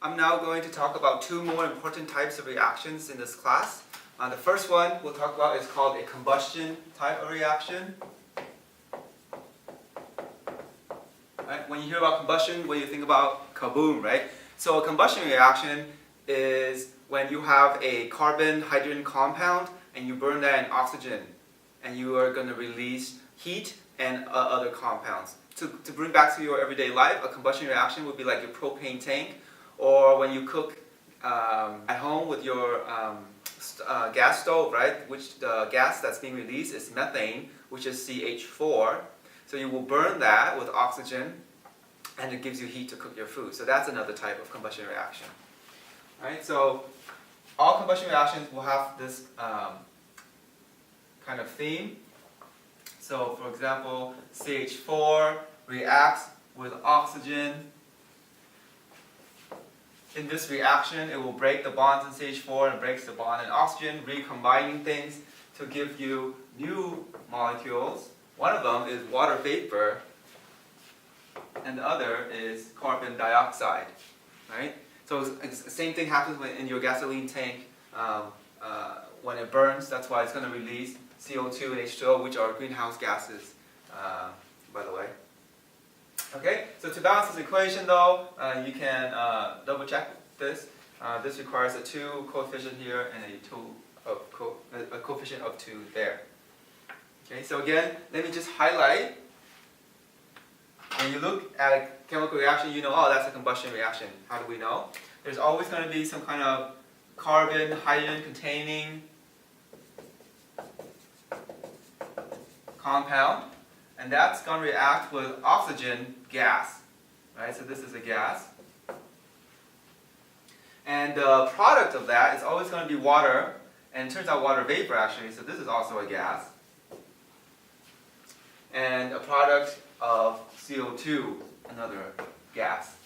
I'm now going to talk about two more important types of reactions in this class. The first one we'll talk about is called a combustion type of reaction. Right? When you hear about combustion, what do you think about? Kaboom, right? So a combustion reaction is when you have a carbon-hydrogen compound and you burn that in oxygen, and you are going to release heat and other compounds. To bring back to your everyday life, a combustion reaction would be like your propane tank, or when you cook at home with your gas stove, right? Which the gas that's being released is methane, which is CH4. So you will burn that with oxygen, and it gives you heat to cook your food. So that's another type of combustion reaction. Right? So all combustion reactions will have this kind of theme. So for example, CH4 reacts with oxygen. In this reaction, it will break the bonds in CH4 and breaks the bond in oxygen, recombining things to give you new molecules. One of them is water vapor, and the other is carbon dioxide. Right? So the same thing happens in your gasoline tank when it burns. That's why it's going to release CO2 and H2O, which are greenhouse gases, by the way. Okay, so to balance this equation though, you can double check this. This requires a 2 coefficient here and a coefficient of 2 there. Okay, so again, let me just highlight. When you look at a chemical reaction, you know, oh, that's a combustion reaction. How do we know? There's always going to be some kind of carbon, hydrogen containing compound, and that's going to react with oxygen gas. Right? So this is a gas. And the product of that is always going to be water, and it turns out water vapor actually, so this is also a gas. And a product of CO2, another gas.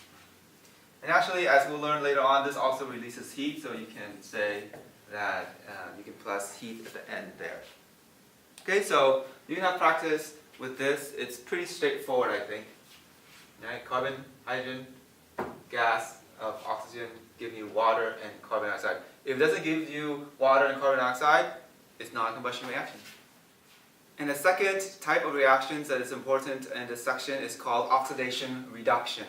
And actually, as we'll learn later on, this also releases heat, so you can say that you can plus heat at the end there. Okay, so you can have practice with this. It's pretty straightforward, I think. Right? Carbon, hydrogen, gas of oxygen give you water and carbon dioxide. If it doesn't give you water and carbon dioxide, it's not a combustion reaction. And the second type of reactions that is important in this section is called oxidation-reduction.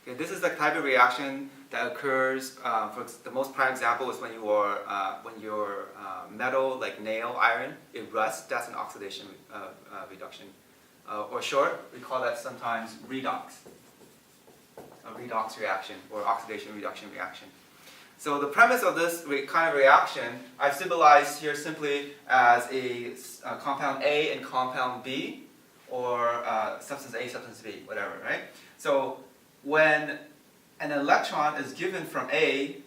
Okay, this is the type of reaction that occurs, for the most prime example is when your metal, like nail, iron, it rusts. That's an oxidation reduction. Or short, we call that sometimes redox. A redox reaction or oxidation-reduction reaction. So the premise of this kind of reaction, I've symbolized here simply as a compound A and compound B, or substance A, substance B, whatever, right? So when an electron is given from A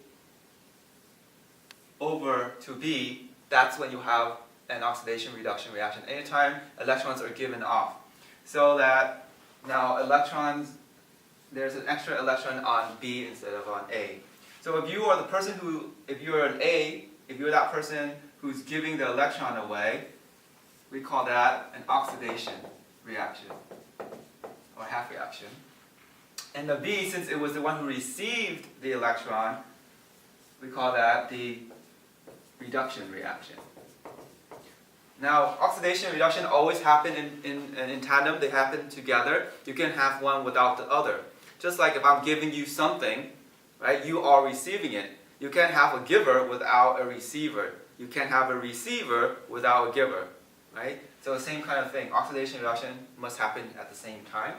over to B, that's when you have an oxidation-reduction reaction. Anytime electrons are given off. So that now electrons, there's an extra electron on B instead of on A. So if you are the person who, if you're an A, if you're that person who's giving the electron away, we call that an oxidation reaction, or half reaction. And the B, since it was the one who received the electron, we call that the reduction reaction. Now, oxidation and reduction always happen in tandem. They happen together. You can have one without the other. Just like if I'm giving you something, right, you are receiving it. You can't have a giver without a receiver. You can't have a receiver without a giver, right? So the same kind of thing. Oxidation and reduction must happen at the same time.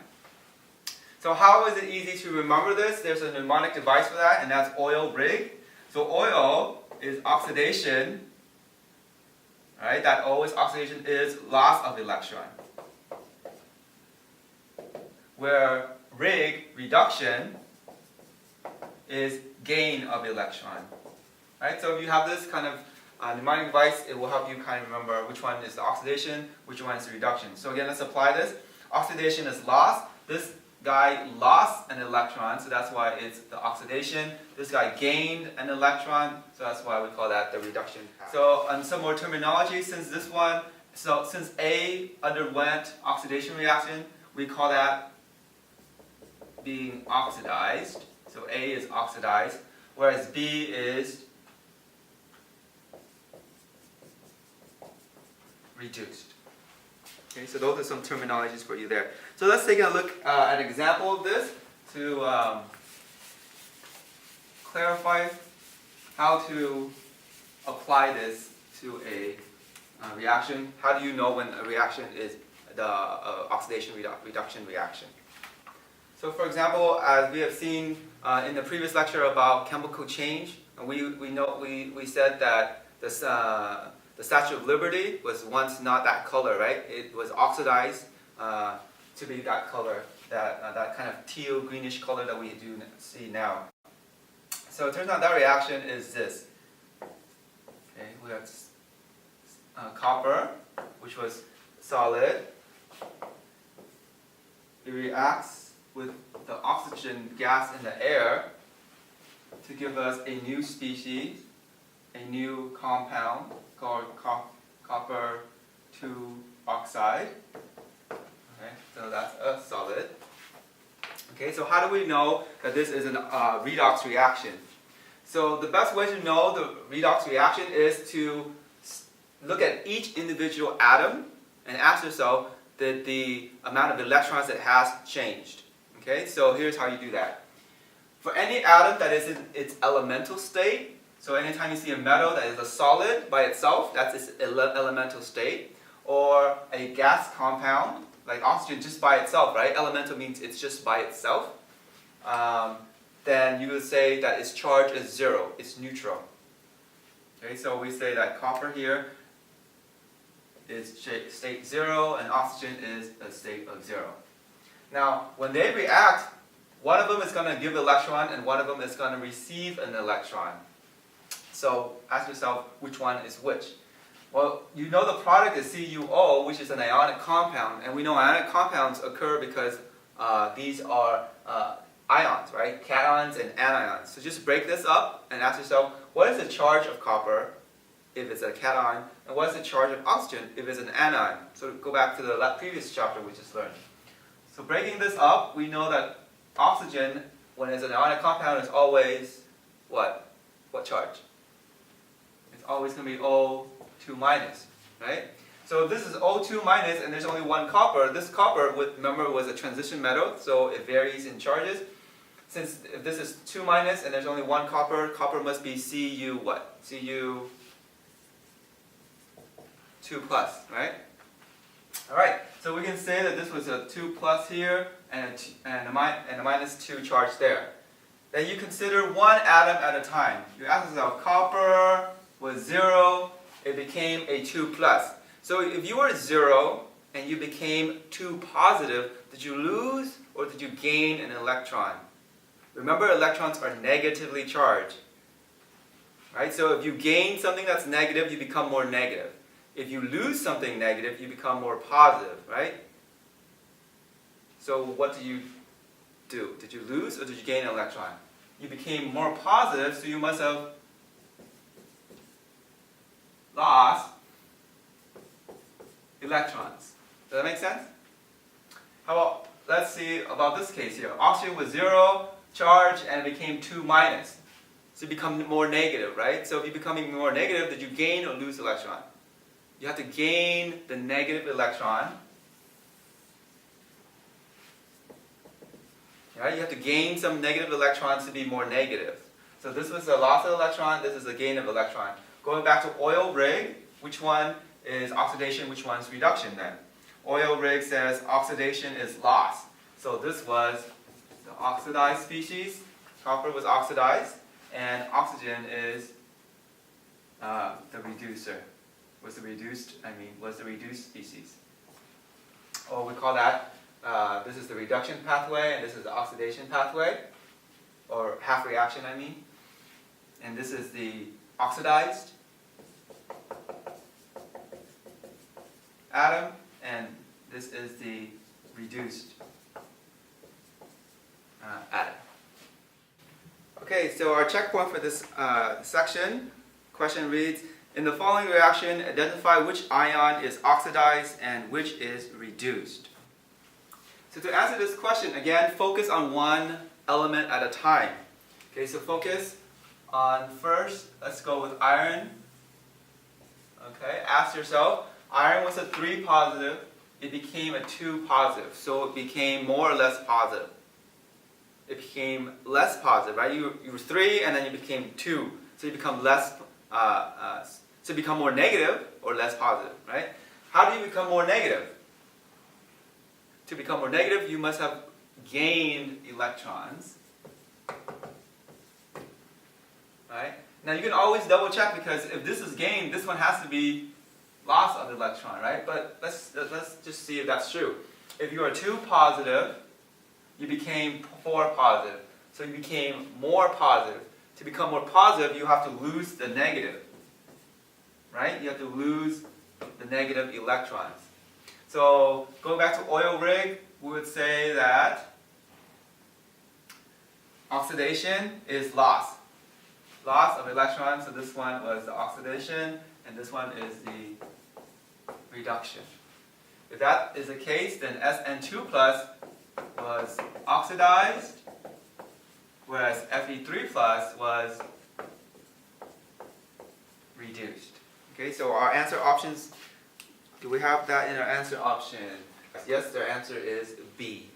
So how is it easy to remember this? There's a mnemonic device for that, and that's oil rig. So oil is oxidation, right? That always oxidation is loss of electron. Where rig, reduction, is gain of electron. Right? So if you have this kind of mnemonic device, it will help you kind of remember which one is the oxidation, which one is the reduction. So again, let's apply this. Oxidation is loss. This guy lost an electron, so that's why it's the oxidation. This guy gained an electron, so that's why we call that the reduction. So some more terminology, since A underwent oxidation reaction, we call that being oxidized. So A is oxidized, whereas B is reduced. Okay, so those are some terminologies for you there. So let's take a look at an example of this to clarify how to apply this to a reaction. How do you know when a reaction is the oxidation-reduction reaction? So for example, as we have seen in the previous lecture about chemical change, we said that the Statue of Liberty was once not that color, right? It was oxidized to be that color, that kind of teal greenish color that we do see now. So it turns out that reaction is this. Okay, we have copper, which was solid. It reacts with the oxygen gas in the air to give us a new species, a new compound called copper 2 oxide. Okay, so that's a solid. Okay, so how do we know that this is a redox reaction? So the best way to know the redox reaction is to look at each individual atom and ask yourself that the amount of electrons it has changed. Okay, so here's how you do that. For any atom that is in its elemental state, so anytime you see a metal that is a solid by itself, that's its elemental state, or a gas compound, like oxygen just by itself, right? Elemental means it's just by itself. Then you would say that its charge is 0, it's neutral. Okay, so we say that copper here is state 0 and oxygen is a state of 0. Now, when they react, one of them is going to give an electron and one of them is going to receive an electron. So ask yourself, which one is which? Well, you know the product is CuO, which is an ionic compound, and we know ionic compounds occur because these are ions, right? Cations and anions. So just break this up and ask yourself, what is the charge of copper if it's a cation, and what is the charge of oxygen if it's an anion? So go back to the previous chapter we just learned. So breaking this up, we know that oxygen, when it's an ionic compound, is always what? What charge? It's always going to be O2 minus, right? So if this is O2 minus and there's only one copper, this copper, remember, was a transition metal, so it varies in charges. Since if this is 2 minus and there's only one copper, copper must be Cu what? Cu 2 plus, right? Alright, so we can say that this was a 2 plus here and a minus 2 charge there. Then you consider one atom at a time. You ask yourself, copper was 0, it became a 2 plus. So if you were 0 and you became 2 positive, did you lose or did you gain an electron? Remember, electrons are negatively charged. Right? So if you gain something that's negative, you become more negative. If you lose something negative, you become more positive, right? So what do you do? Did you lose or did you gain an electron? You became more positive, so you must have lost electrons. Does that make sense? How about, let's see about this case here. Oxygen was 0 charge and it became 2 minus. So you become more negative, right? So if you're becoming more negative, did you gain or lose electron? You have to gain the negative electron. Right? You have to gain some negative electrons to be more negative. So this was a loss of electron, this is a gain of electron. Going back to oil rig, which one is oxidation, which one's reduction then? Oil rig says oxidation is loss. So this was the oxidized species, copper was oxidized, and oxygen is the reducer. Was the reduced species. Or we call that, this is the reduction pathway, and this is the oxidation pathway, or half reaction, I mean. And this is the oxidized atom, and this is the reduced atom. Okay, so our checkpoint for this section, question reads, in the following reaction, identify which ion is oxidized and which is reduced. So to answer this question, again, focus on one element at a time. Okay, so focus on first, let's go with iron. Okay, ask yourself, iron was a 3 positive, it became a 2 positive, so it became more or less positive. It became less positive, right? You were 3 and then you became 2, so you become less, so you become more negative or less positive, right? How do you become more negative? To become more negative, you must have gained electrons, right? Now you can always double check, because if this is gained, this one has to be loss of the electron, right? But let's just see if that's true. If you are 2 positive, you became 4 positive. So you became more positive. To become more positive, you have to lose the negative, right? You have to lose the negative electrons. So going back to oil rig, we would say that oxidation is loss. Loss of electrons, so this one was the oxidation, and this one is the reduction. If that is the case, then Sn2 plus was oxidized, whereas Fe3 plus was reduced. Okay, so our answer options, do we have that in our answer option? Yes, their answer is B.